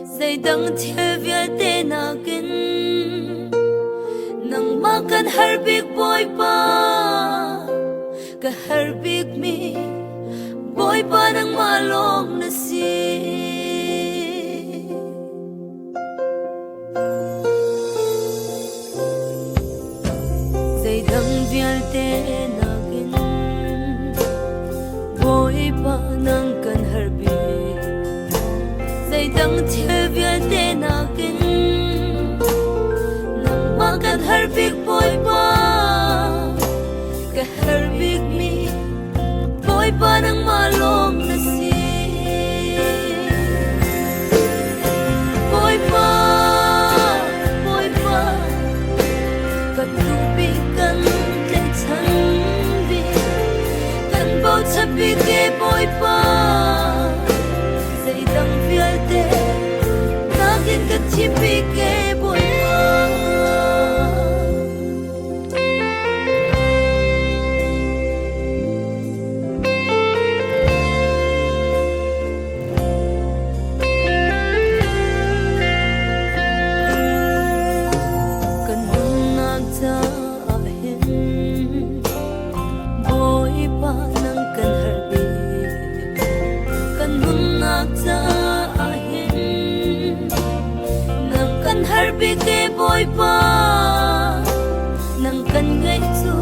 dây đắng theo việc tê na kinh nang makan harbik boy pa ka harbik mi boy pa nang malong na si dây đắng việc tê na kinh boy pa nang kan harbik dây đắng theo việc tê na kinh makan harbik boy pa ka harbik mi boy pa nang malong na si boy pa ka tubig kan le chan bi kan bao chabi ke boy pa dây dang vial te nakin ka chipi ke boy pa harbik ke boy pa nang kan ngai chu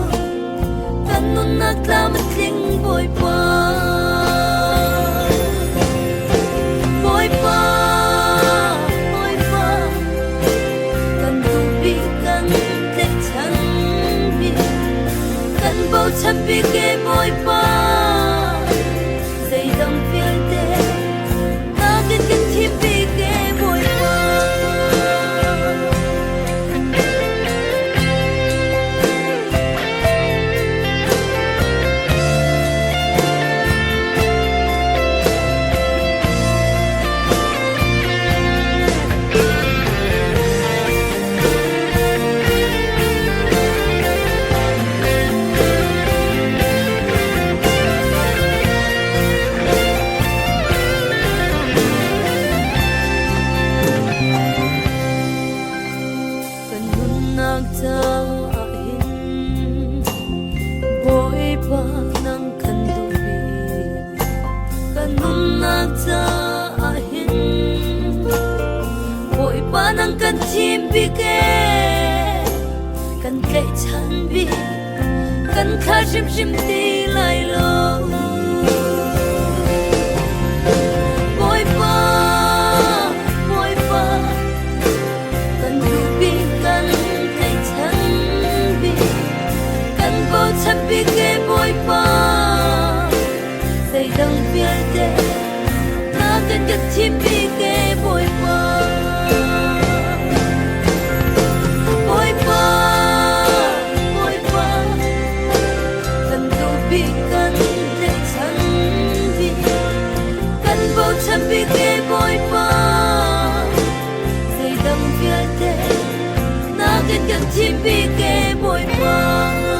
kan nun na tlam tling boy pa boy pa kan du bi kan te chan bi kan bao chap bi ke boy pa dây dang phial te na kin kin thi bi ke boy pa nang kan chim bi ke kan kai chan bi kan kha shim shim ti lai lo boy pa kan du bi kan kai chan bi kan bao chap bi ke boy pa dây dang vial te na kan ka chim bi ke boy pa chabi ke boy pa dây dang vial te na kin kan chipi ke boy pa